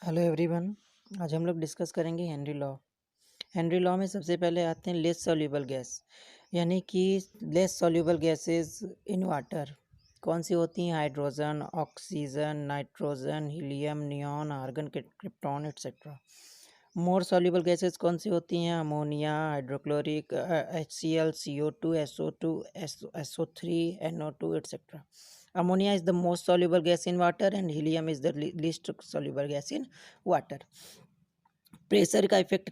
Hello everyone. आज हम लोग डिस्कस करेंगे हेनरी लॉ। हेनरी लॉ में सबसे पहले आते हैं लेस सॉल्यूबल गैस, यानी कि less soluble gases in water कौन सी होती हैं? Hydrogen, oxygen, nitrogen, helium, neon, argon, krypton etcetera. More soluble gases कौन सी होती हैं? Ammonia, hydrochloric, HCl, CO2, SO2, SO3, NO2 etcetera. Ammonia is the most soluble gas in water and helium is the least soluble gas in water. Pressure का effect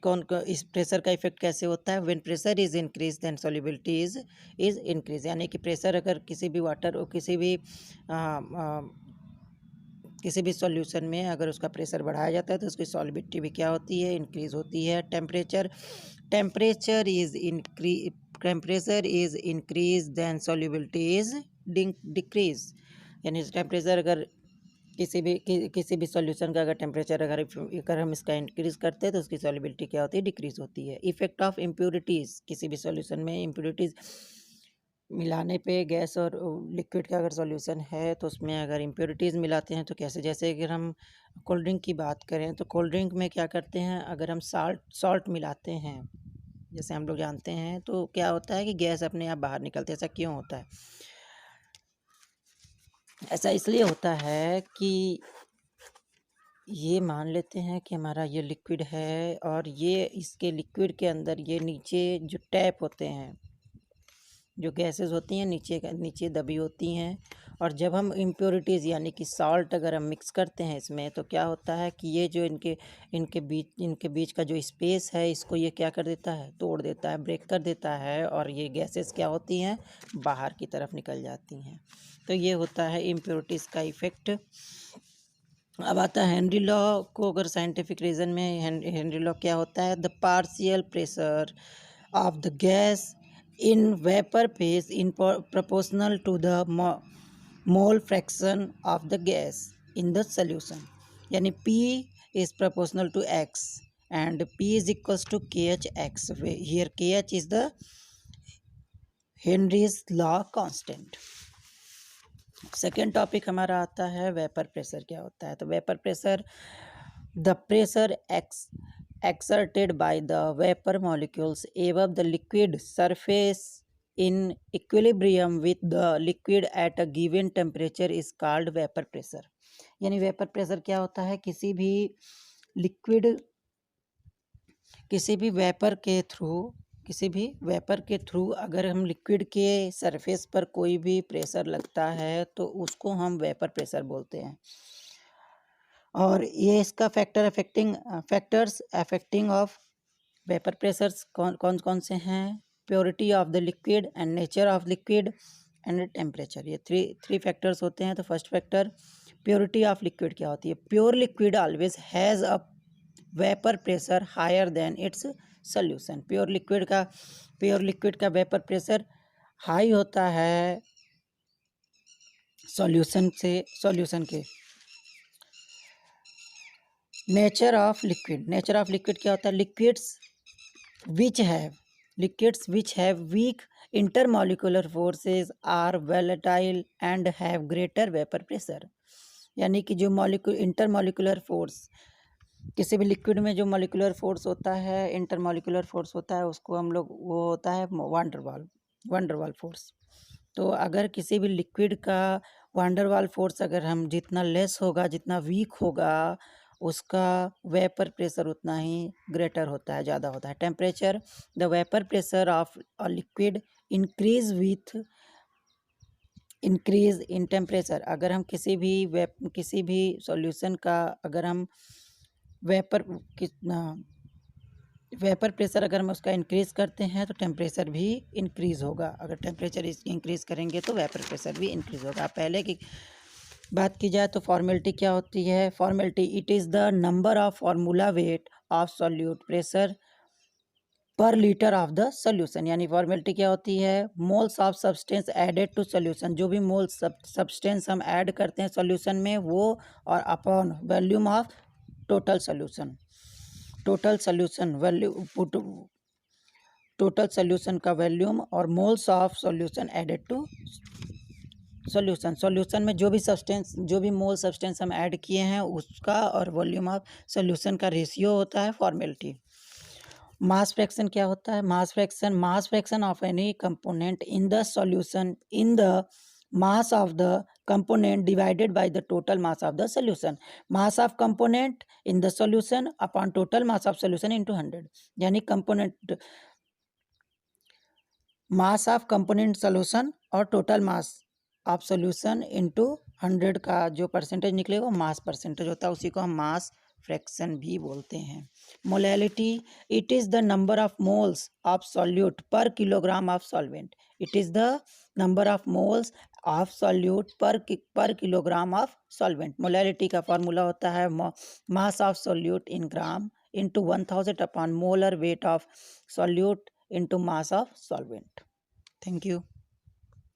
इस pressure का effect कैसे होता है? When pressure is increase then solubility is increase, यानी कि pressure अगर किसी भी वाटर और किसी भी सॉल्यूशन में अगर उसका प्रेशर बढ़ाया जाता है तो उसकी सॉल्युबिलिटी भी क्या होती है? इंक्रीज होती है। Temperature is increase then solubility is decrease, यानी टेम्परेचर अगर किसी भी सॉल्यूशन का अगर टेम्परेचर अगर हम इसका इंक्रीज करते हैं तो उसकी सॉल्युबिलिटी क्या होती है? डिक्रीज होती है। इफेक्ट ऑफ इम्प्योरिटीज़, किसी भी सॉल्यूशन में इम्प्योरिटीज़ मिलाने पे गैस और लिक्विड का अगर सॉल्यूशन है तो उसमें अगर इम्प्योरिटीज़ मिलाते हैं तो कैसे? जैसे अगर हम कोल्ड ड्रिंक की बात करें तो कोल्ड ड्रिंक में क्या करते हैं? अगर हम सॉल्ट मिलाते हैं, जैसे हम लोग जानते हैं, तो क्या होता है कि गैस अपने आप बाहर निकलती है। ऐसा क्यों होता है? ऐसा इसलिए होता है कि ये मान लेते हैं कि हमारा ये लिक्विड है और ये इसके लिक्विड के अंदर ये नीचे जो टैप होते हैं, जो गैसेस होती हैं नीचे दबी होती हैं, और जब हम इम्प्योरिटीज़ यानी कि सॉल्ट अगर हम मिक्स करते हैं इसमें तो क्या होता है कि ये जो इनके बीच का जो स्पेस है इसको ये क्या कर देता है? तोड़ देता है, ब्रेक कर देता है, और ये गैसेस क्या होती हैं? बाहर की तरफ निकल जाती हैं। तो ये होता है इम्प्योरिटीज़ का इफ़ेक्ट। अब आता है हेनरी लॉ को। अगर साइंटिफिक रीज़न में हेनरी लॉ क्या होता है? The partial pressure of the gas in vapour phase in proportional to the mole fraction of the gas in the solution, यानी P is proportional to X and P is equals to KHX. Here KH is the Henry's law constant. Second topic हमारा आता है vapour pressure क्या होता है? तो vapour pressure, the pressure exerted by the vapor molecules above the liquid surface in equilibrium with the liquid at a given temperature is called vapor pressure. यानी vapour pressure क्या होता है? किसी भी वेपर के थ्रू अगर हम लिक्विड के सरफेस पर कोई भी प्रेशर लगता है तो उसको हम वेपर प्रेशर बोलते हैं। और ये इसका factors affecting of vapour pressures कौन कौन से हैं? Purity of the liquid and nature of liquid and temperature. ये थ्री फैक्टर्स होते हैं। तो first factor purity of liquid क्या होती है? Pure liquid always has a vapour pressure higher than its solution. Pure liquid का वेपर प्रेशर हाई होता है सॉल्यूशन के। नेचर ऑफ लिक्विड क्या होता है? Liquids which have weak intermolecular forces are volatile and have greater vapour pressure, यानी कि जो इंटरमॉलिक्यूलर फोर्स, किसी भी लिक्विड में जो मॉलिक्यूलर फोर्स होता है, इंटरमॉलिक्यूलर फोर्स होता है, उसको हम लोग वो होता है वांडरवाल फोर्स। तो अगर किसी भी लिक्विड का वांडरवाल फोर्स अगर हम जितना लेस होगा, जितना वीक होगा, उसका वेपर प्रेशर उतना ही ग्रेटर होता है, ज़्यादा होता है। Temperature, the vapour pressure of a liquid increase in temperature. अगर हम किसी भी सॉल्यूशन का अगर हम वेपर प्रेशर अगर हम उसका इंक्रीज़ करते हैं तो टेम्परेचर भी इंक्रीज़ होगा। अगर टेम्परेचर इंक्रीज़ करेंगे तो वेपर प्रेशर भी इंक्रीज़ होगा। पहले की बात की जाए तो फॉर्मेलिटी क्या होती है? Formality, it is the number of formula weight of solute pressure per litre of the solution, यानी फॉर्मेलिटी क्या होती है? Moles of substance added to solution, जो भी मोल्स सब्सटेंस हम ऐड करते हैं सोल्यूशन में वो, और upon volume of total solution का वॉल्यूम और moles of solution added to solution में जो भी मोल सब्सटेंस हम ऐड किए हैं उसका और वॉल्यूम ऑफ सॉल्यूशन का रेशियो होता है फॉर्मेलिटी। मास फ्रैक्शन क्या होता है? Mass fraction of any component in the solution in the mass of the component divided by the total mass of the solution. Mass of component in the solution upon total mass of solution into 100. यानी component mass of component solution और total mass of solution into 100 का जो percentage निकलेगा वो mass percentage होता है, उसी को हम मास फ्रैक्शन भी बोलते हैं। Molality, it is the number of moles of solute per kilogram of solvent. It is the number of moles of solute per kilogram of solvent. Molality का फॉर्मूला होता है mass of solute in gram into 1000 upon molar weight of solute into mass of solvent. Thank you.